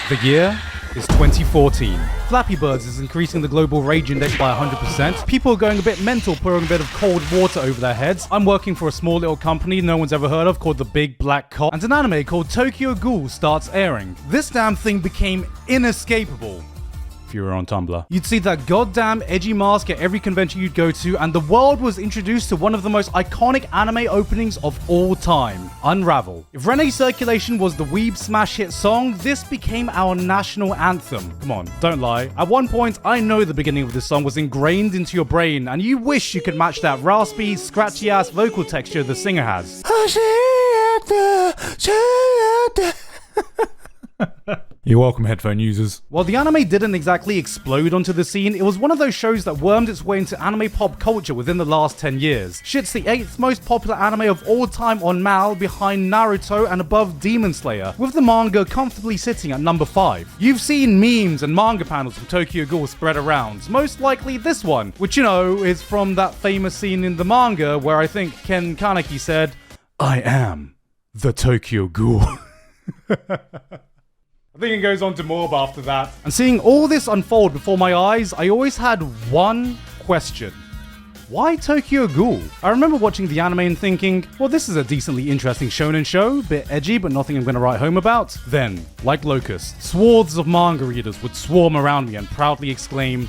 The year is 2014. Flappy Birds is increasing the global rage index by 100%. People are going a bit mental, pouring a bit of cold water over their heads. I'm working for a small little company no one's ever heard of called The Big Black Cop, and an anime called Tokyo Ghoul starts airing. This damn thing became inescapable. If you were on Tumblr, you'd see that goddamn edgy mask at every convention you'd go to, and the world was introduced to one of the most iconic anime openings of all time, Unravel. If Rene Circulation was the weeb smash hit song, this became our national anthem. Come on, don't lie. At one point, I know the beginning of this song was ingrained into your brain, and you wish you could match that raspy, scratchy ass vocal texture the singer has. You're welcome, headphone users. While the anime didn't exactly explode onto the scene, it was one of those shows that wormed its way into anime pop culture within the last 10 years. Shit's the 8th most popular anime of all time on MAL, behind Naruto and above Demon Slayer, with the manga comfortably sitting at number 5. You've seen memes and manga panels from Tokyo Ghoul spread around, most likely this one, which you know is from that famous scene in the manga where I think Ken Kaneki said, "I am the Tokyo Ghoul." I think it goes on to more after that. And seeing all this unfold before my eyes, I always had one question. Why Tokyo Ghoul? I remember watching the anime and thinking, well, this is a decently interesting shonen show, bit edgy, but nothing I'm gonna write home about. Then, like locusts, swaths of manga readers would swarm around me and proudly exclaim,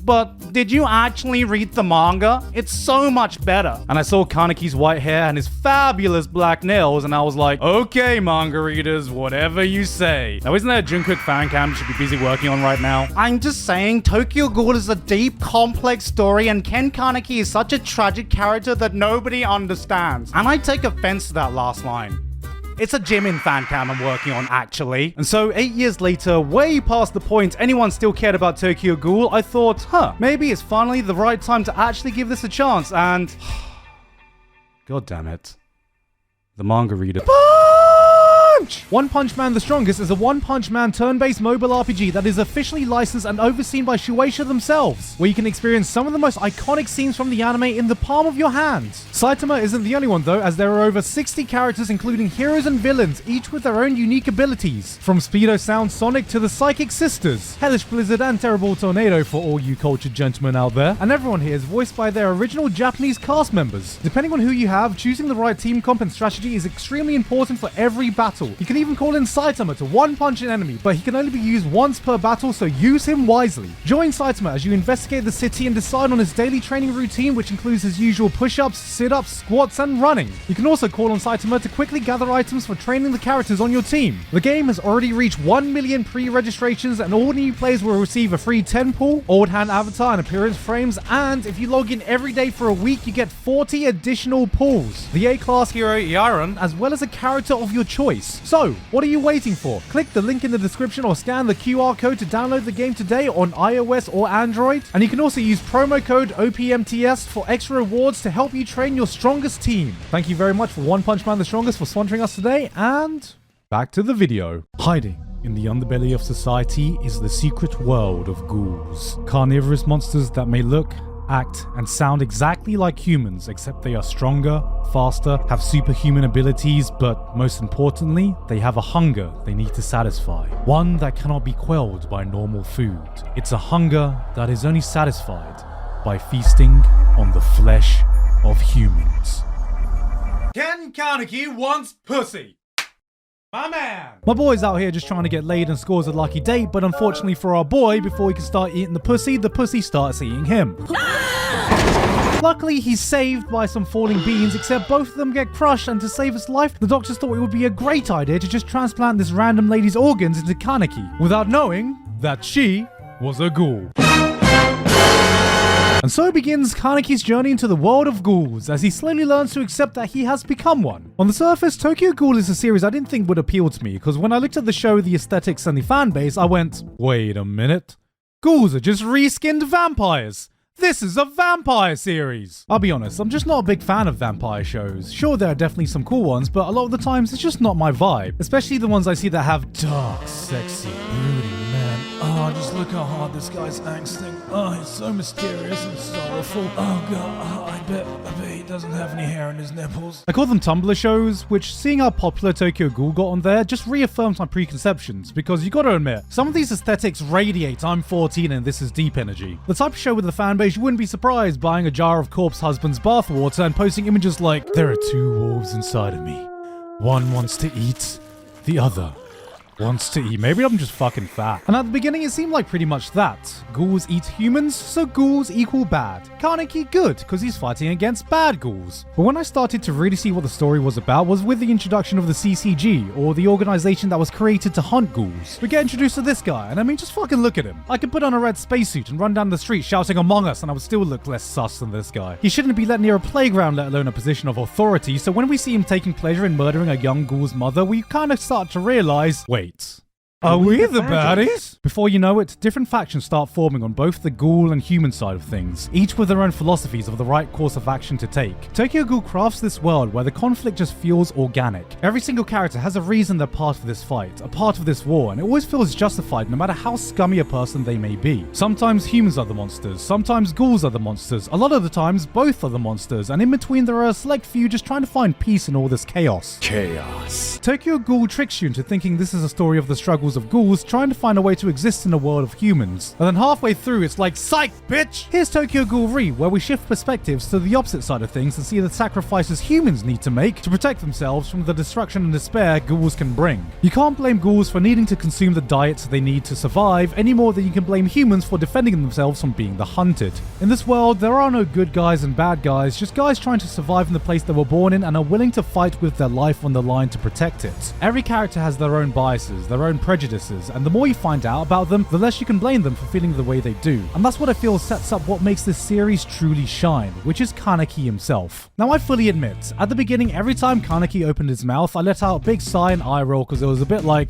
but did you actually read the manga? It's so much better. And I saw Kaneki's white hair and his fabulous black nails, and I was like, okay, manga readers, whatever you say. Now, isn't there a Gigguk fan cam you should be busy working on right now? I'm just saying, Tokyo Ghoul is a deep, complex story, and Ken Kaneki is such a tragic character that nobody understands. And I take offense to that last line. It's a Jimin fan cam I'm working on, actually. And so 8 years later, way past the point anyone still cared about Tokyo Ghoul, I thought, maybe it's finally the right time to actually give this a chance, and god damn it. The manga reader. One Punch Man the Strongest is a One Punch Man turn-based mobile RPG that is officially licensed and overseen by Shueisha themselves, where you can experience some of the most iconic scenes from the anime in the palm of your hand. Saitama isn't the only one though, as there are over 60 characters including heroes and villains, each with their own unique abilities, from Speedo Sound Sonic to the Psychic Sisters, Hellish Blizzard and Terrible Tornado for all you cultured gentlemen out there, and everyone here is voiced by their original Japanese cast members. Depending on who you have, choosing the right team comp and strategy is extremely important for every battle. You can even call in Saitama to one-punch an enemy, but he can only be used once per battle, so use him wisely. Join Saitama as you investigate the city and decide on his daily training routine, which includes his usual push-ups, sit-ups, squats, and running. You can also call on Saitama to quickly gather items for training the characters on your team. The game has already reached 1 million pre-registrations, and all new players will receive a free 10 pull, old hand avatar and appearance frames, and if you log in every day for a week, you get 40 additional pulls. The A-class hero Yaron, as well as a character of your choice. So, what are you waiting for? Click the link in the description or scan the QR code to download the game today on iOS or Android. And you can also use promo code OPMTS for extra rewards to help you train your strongest team. Thank you very much for One Punch Man the Strongest for sponsoring us today, and back to the video. Hiding in the underbelly of society is the secret world of ghouls. Carnivorous monsters that may look, act, and sound exactly like humans, except they are stronger, faster, have superhuman abilities, but most importantly, they have a hunger they need to satisfy. One that cannot be quelled by normal food. It's a hunger that is only satisfied by feasting on the flesh of humans. Ken Kaneki wants pussy. My man! My boy's out here just trying to get laid and scores a lucky date, but unfortunately for our boy, before he can start eating the pussy starts eating him. Luckily, he's saved by some falling beans, except both of them get crushed, and to save his life, the doctors thought it would be a great idea to just transplant this random lady's organs into Kaneki, without knowing that she was a ghoul. And so begins Kaneki's journey into the world of ghouls, as he slowly learns to accept that he has become one. On the surface, Tokyo Ghoul is a series I didn't think would appeal to me, because when I looked at the show, the aesthetics and the fan base, I went, wait a minute. Ghouls are just reskinned vampires. This is a vampire series! I'll be honest, I'm just not a big fan of vampire shows. Sure, there are definitely some cool ones, but a lot of the times it's just not my vibe. Especially the ones I see that have dark, sexy, brooding men. Oh, just look how hard this guy's angsting. Oh, he's so mysterious and sorrowful. Oh god, I bet he doesn't have any hair on his nipples. I call them Tumblr shows, which seeing how popular Tokyo Ghoul got on there just reaffirms my preconceptions, because you gotta admit, some of these aesthetics radiate I'm 14 and this is deep energy. The type of show with a fan base you wouldn't be surprised buying a jar of corpse husband's bathwater and posting images like, there are two wolves inside of me. One wants to eat, the other wants to eat. Maybe I'm just fucking fat. And at the beginning it seemed like pretty much that. Ghouls eat humans, so ghouls equal bad. Kaneki good, because he's fighting against bad ghouls. But when I started to really see what the story was about was with the introduction of the CCG, or the organization that was created to hunt ghouls. We get introduced to this guy, and I mean just fucking look at him. I could put on a red spacesuit and run down the street shouting Among Us and I would still look less sus than this guy. He shouldn't be let near a playground, let alone a position of authority, so when we see him taking pleasure in murdering a young ghoul's mother, we kind of start to realize, wait, are we the baddies? Before you know it, different factions start forming on both the ghoul and human side of things, each with their own philosophies of the right course of action to take. Tokyo Ghoul crafts this world where the conflict just feels organic. Every single character has a reason they're part of this fight, a part of this war, and it always feels justified no matter how scummy a person they may be. Sometimes humans are the monsters, sometimes ghouls are the monsters, a lot of the times both are the monsters, and in between there are a select few just trying to find peace in all this chaos. Tokyo Ghoul tricks you into thinking this is a story of the struggles of ghouls trying to find a way to exist in a world of humans. And then halfway through it's like, psych, bitch! Here's Tokyo Ghoul Re, where we shift perspectives to the opposite side of things and see the sacrifices humans need to make to protect themselves from the destruction and despair ghouls can bring. You can't blame ghouls for needing to consume the diets they need to survive any more than you can blame humans for defending themselves from being the hunted. In this world, there are no good guys and bad guys, just guys trying to survive in the place they were born in and are willing to fight with their life on the line to protect it. Every character has their own biases, their own prejudices, and the more you find out about them, the less you can blame them for feeling the way they do. And that's what I feel sets up what makes this series truly shine, which is Kaneki himself. Now I fully admit, at the beginning every time Kaneki opened his mouth, I let out a big sigh and eye roll because it was a bit like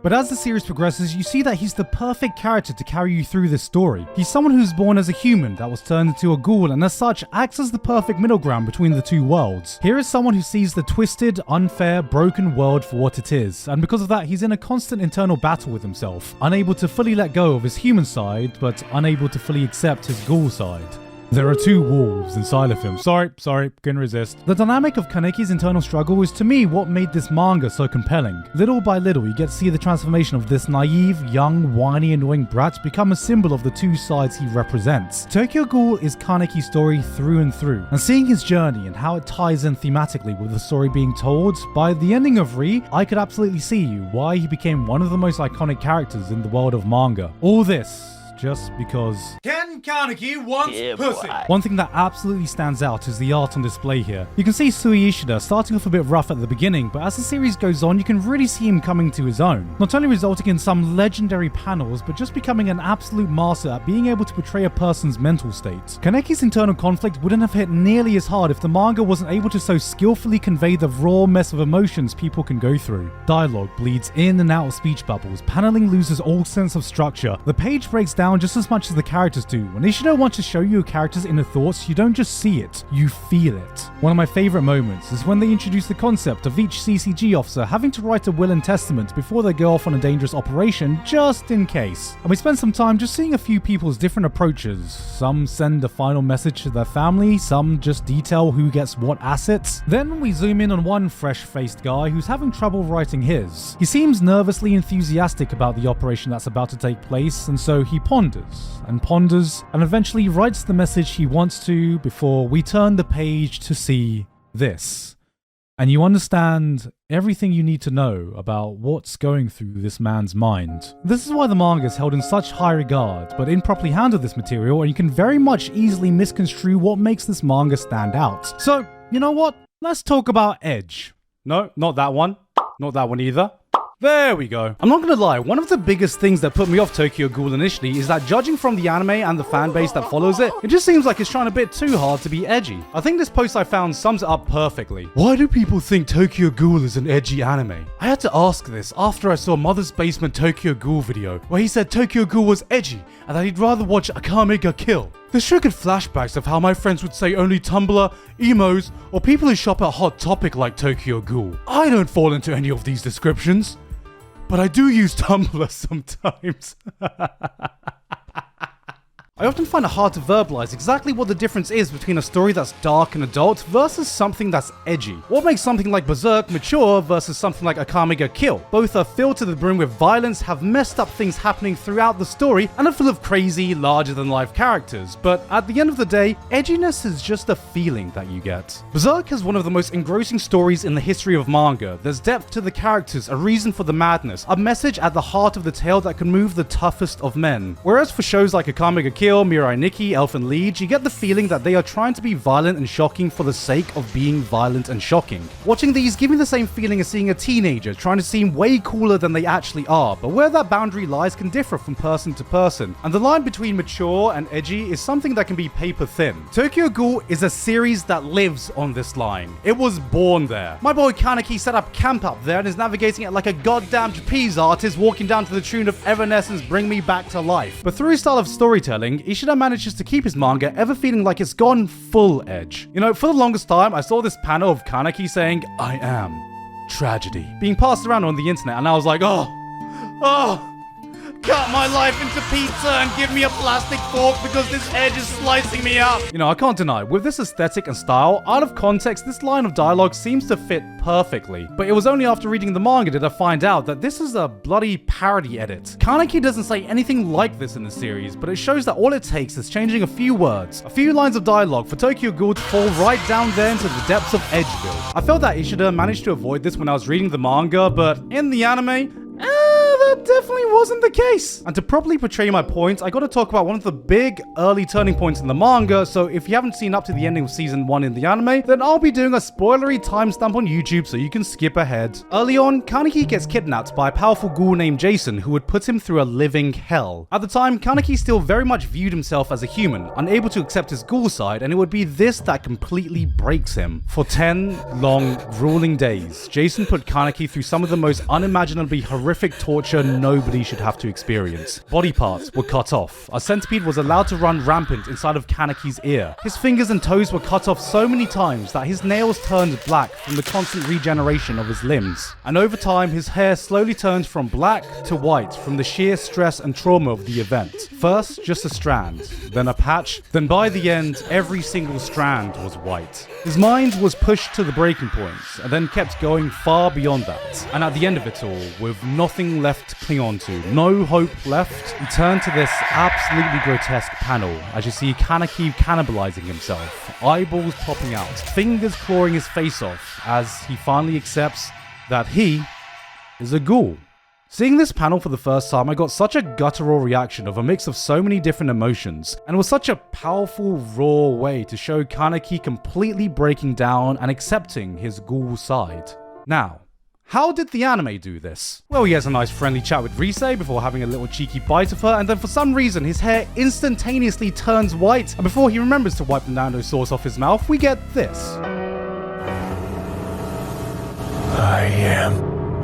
But as the series progresses, you see that he's the perfect character to carry you through this story. He's someone who's born as a human that was turned into a ghoul and as such acts as the perfect middle ground between the two worlds. Here is someone who sees the twisted, unfair, broken world for what it is, and because of that he's in a constant internal battle with himself, unable to fully let go of his human side, but unable to fully accept his ghoul side. There are two wolves inside of him. Sorry, couldn't resist. The dynamic of Kaneki's internal struggle is to me what made this manga so compelling. Little by little, you get to see the transformation of this naive, young, whiny, annoying brat become a symbol of the two sides he represents. Tokyo Ghoul is Kaneki's story through and through, and seeing his journey and how it ties in thematically with the story being told, by the ending of Re, I could absolutely see why he became one of the most iconic characters in the world of manga. All this just because Ken Kaneki wants pussy. One thing that absolutely stands out is the art on display here. You can see Sui Ishida starting off a bit rough at the beginning, but as the series goes on, you can really see him coming to his own. Not only resulting in some legendary panels, but just becoming an absolute master at being able to portray a person's mental state. Kaneki's internal conflict wouldn't have hit nearly as hard if the manga wasn't able to so skillfully convey the raw mess of emotions people can go through. Dialogue bleeds in and out of speech bubbles, paneling loses all sense of structure, the page breaks down just as much as the characters do. When Ishida wants to show you a character's inner thoughts, you don't just see it, you feel it. One of my favorite moments is when they introduce the concept of each CCG officer having to write a will and testament before they go off on a dangerous operation, just in case. And we spend some time just seeing a few people's different approaches. Some send a final message to their family, some just detail who gets what assets. Then we zoom in on one fresh-faced guy who's having trouble writing his. He seems nervously enthusiastic about the operation that's about to take place, and so he ponders and eventually writes the message he wants to before we turn the page to see this. And you understand everything you need to know about what's going through this man's mind. This is why the manga is held in such high regard, but improperly handle this material and you can very much easily misconstrue what makes this manga stand out. So, you know what? Let's talk about Edge. No, not that one. Not that one either. There we go. I'm not gonna lie, one of the biggest things that put me off Tokyo Ghoul initially is that judging from the anime and the fan base that follows it, it just seems like it's trying a bit too hard to be edgy. I think this post I found sums it up perfectly. Why do people think Tokyo Ghoul is an edgy anime? I had to ask this after I saw Mother's Basement Tokyo Ghoul video, where he said Tokyo Ghoul was edgy and that he'd rather watch Akame ga Kill. This triggered flashbacks of how my friends would say only Tumblr, emos, or people who shop at Hot Topic like Tokyo Ghoul. I don't fall into any of these descriptions. But I do use Tumblr sometimes. I often find it hard to verbalize exactly what the difference is between a story that's dark and adult versus something that's edgy. What makes something like Berserk mature versus something like Akame ga Kill? Both are filled to the brim with violence, have messed up things happening throughout the story, and are full of crazy, larger-than-life characters. But at the end of the day, edginess is just a feeling that you get. Berserk has one of the most engrossing stories in the history of manga. There's depth to the characters, a reason for the madness, a message at the heart of the tale that can move the toughest of men. Whereas for shows like Akame ga Kill, Mirai Nikki, Elfen Lied, you get the feeling that they are trying to be violent and shocking for the sake of being violent and shocking. Watching these give me the same feeling as seeing a teenager trying to seem way cooler than they actually are, but where that boundary lies can differ from person to person, and the line between mature and edgy is something that can be paper thin. Tokyo Ghoul is a series that lives on this line. It was born there. My boy Kaneki set up camp up there and is navigating it like a goddamn trapeze artist walking down to the tune of Evanescence Bring Me Back to Life. But through his style of storytelling, Ishida manages to keep his manga ever feeling like it's gone full edge. You know, for the longest time, I saw this panel of Kaneki saying, "I am tragedy," being passed around on the internet, and I was like, oh, cut my life into pizza and give me a plastic fork because this edge is slicing me up. You know, I can't deny, with this aesthetic and style, out of context, this line of dialogue seems to fit perfectly. But it was only after reading the manga did I find out that this is a bloody parody edit. Kaneki doesn't say anything like this in the series, but it shows that all it takes is changing a few words, a few lines of dialogue for Tokyo Ghoul to fall right down there into the depths of Edgeville. I felt that Ishida managed to avoid this when I was reading the manga, but in the anime, that definitely wasn't the case. And to properly portray my point, I gotta talk about one of the big early turning points in the manga, so if you haven't seen up to the ending of season 1 in the anime, then I'll be doing a spoilery timestamp on YouTube so you can skip ahead. Early on, Kaneki gets kidnapped by a powerful ghoul named Jason who would put him through a living hell. At the time, Kaneki still very much viewed himself as a human, unable to accept his ghoul side, and it would be this that completely breaks him. For 10 long, grueling days, Jason put Kaneki through some of the most unimaginably horrific torture nobody should have to experience. Body parts were cut off. A centipede was allowed to run rampant inside of Kaneki's ear. His fingers and toes were cut off so many times that his nails turned black from the constant regeneration of his limbs. And over time, his hair slowly turned from black to white from the sheer stress and trauma of the event. First, just a strand, then a patch, then by the end, every single strand was white. His mind was pushed to the breaking point, and then kept going far beyond that. And at the end of it all, with nothing left to cling on to, no hope left, he turned to this absolutely grotesque panel as you see Kaneki cannibalizing himself, eyeballs popping out, fingers clawing his face off as he finally accepts that he is a ghoul. Seeing this panel for the first time, I got such a guttural reaction of a mix of so many different emotions, and it was such a powerful, raw way to show Kaneki completely breaking down and accepting his ghoul side. Now, how did the anime do this? Well, he has a nice friendly chat with Rise before having a little cheeky bite of her, and then for some reason his hair instantaneously turns white, and before he remembers to wipe the Nando sauce off his mouth, we get this. I am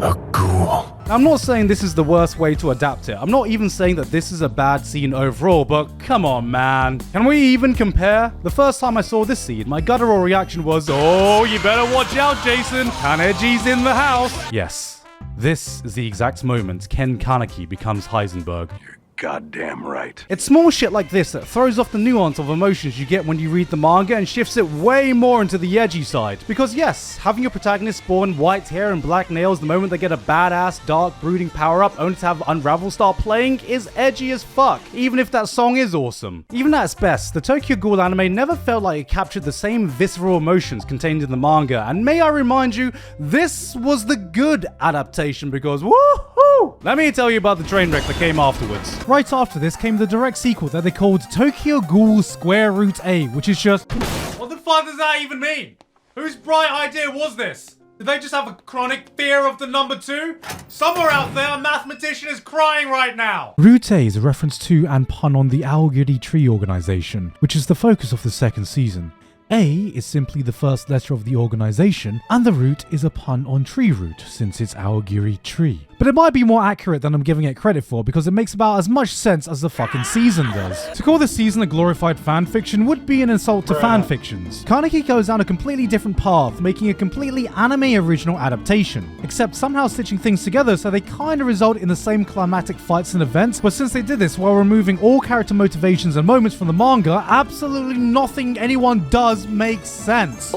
a ghoul. Now, I'm not saying this is the worst way to adapt it. I'm not even saying that this is a bad scene overall, but come on, man. Can we even compare? The first time I saw this scene, my guttural reaction was, oh, you better watch out, Jason. Kaneji's in the house. Yes, this is the exact moment Ken Kaneki becomes Heisenberg. Goddamn right. It's small shit like this that throws off the nuance of emotions you get when you read the manga and shifts it way more into the edgy side. Because yes, having your protagonist spawn white hair and black nails the moment they get a badass, dark, brooding power-up only to have Unravel start playing is edgy as fuck, even if that song is awesome. Even at its best, the Tokyo Ghoul anime never felt like it captured the same visceral emotions contained in the manga, and may I remind you, this was the good adaptation because woohoo! Let me tell you about the train wreck that came afterwards. Right after this came the direct sequel that they called Tokyo Ghoul Square Root A, which is just... What the fuck does that even mean? Whose bright idea was this? Did they just have a chronic fear of the number 2? Somewhere out there, a mathematician is crying right now! Route A is a reference to and pun on the Aogiri Tree organization, which is the focus of the second season. A is simply the first letter of the organization, and the root is a pun on tree root, since it's Aogiri Tree. But it might be more accurate than I'm giving it credit for, because it makes about as much sense as the fucking season does. To call this season a glorified fanfiction would be an insult to fanfictions. Kaneki goes down a completely different path, making a completely anime original adaptation, except somehow stitching things together so they kinda result in the same climactic fights and events, but since they did this while removing all character motivations and moments from the manga, absolutely nothing anyone does makes sense.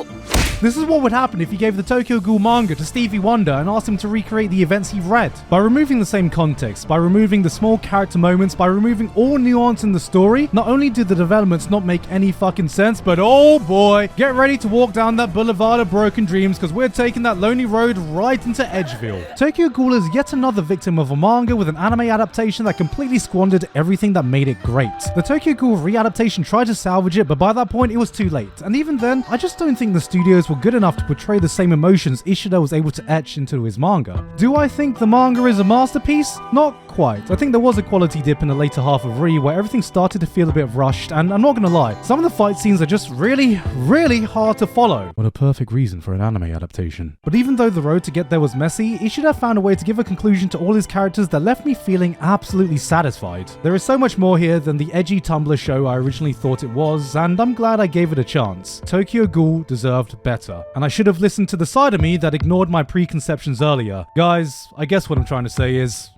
This is what would happen if you gave the Tokyo Ghoul manga to Stevie Wonder and asked him to recreate the events he read. By removing the same context, by removing the small character moments, by removing all nuance in the story, not only do the developments not make any fucking sense, but oh boy, get ready to walk down that boulevard of broken dreams, because we're taking that lonely road right into Edgeville. Tokyo Ghoul is yet another victim of a manga with an anime adaptation that completely squandered everything that made it great. The Tokyo Ghoul readaptation tried to salvage it, but by that point it was too late. And even then, I just don't think the studios were good enough to portray the same emotions Ishida was able to etch into his manga. Do I think the manga is a masterpiece? Not quite. I think there was a quality dip in the later half of Re where everything started to feel a bit rushed, and I'm not gonna lie, some of the fight scenes are just really hard to follow. What a perfect reason for an anime adaptation. But even though the road to get there was messy, Ishida found a way to give a conclusion to all his characters that left me feeling absolutely satisfied. There is so much more here than the edgy Tumblr show I originally thought it was, and I'm glad I gave it a chance. Tokyo Ghoul deserved better, and I should have listened to the side of me that ignored my preconceptions earlier. Guys, I guess what I'm trying to say is,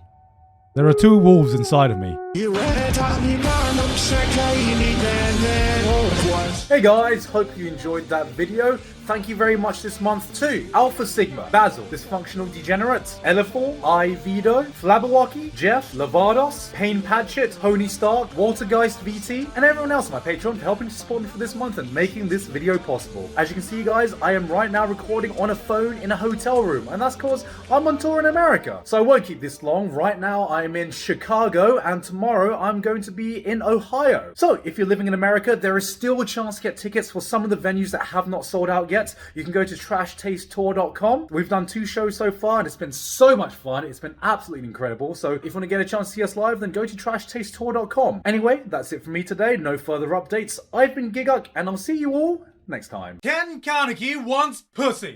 there are 2 wolves inside of me. Hey guys, hope you enjoyed that video. Thank you very much this month to Alpha Sigma, Basil, Dysfunctional Degenerate, Elifor, Ivido, Flabberwacky, Jeff, Lavados, Payne Patchett, Honey Stark, Waltergeist VT, and everyone else on my Patreon for helping to support me for this month and making this video possible. As you can see guys, I am right now recording on a phone in a hotel room, and that's because I'm on tour in America. So I won't keep this long. Right now I'm in Chicago, and tomorrow I'm going to be in Ohio. So if you're living in America, there is still a chance to get tickets for some of the venues that have not sold out yet. You can go to trashtastetour.com. We've done 2 shows so far and it's been so much fun. It's been absolutely incredible. So if you want to get a chance to see us live, then go to trashtastetour.com. Anyway, that's it for me today. No further updates. I've been Gigguk, and I'll see you all next time. Ken Kaneki wants pussy.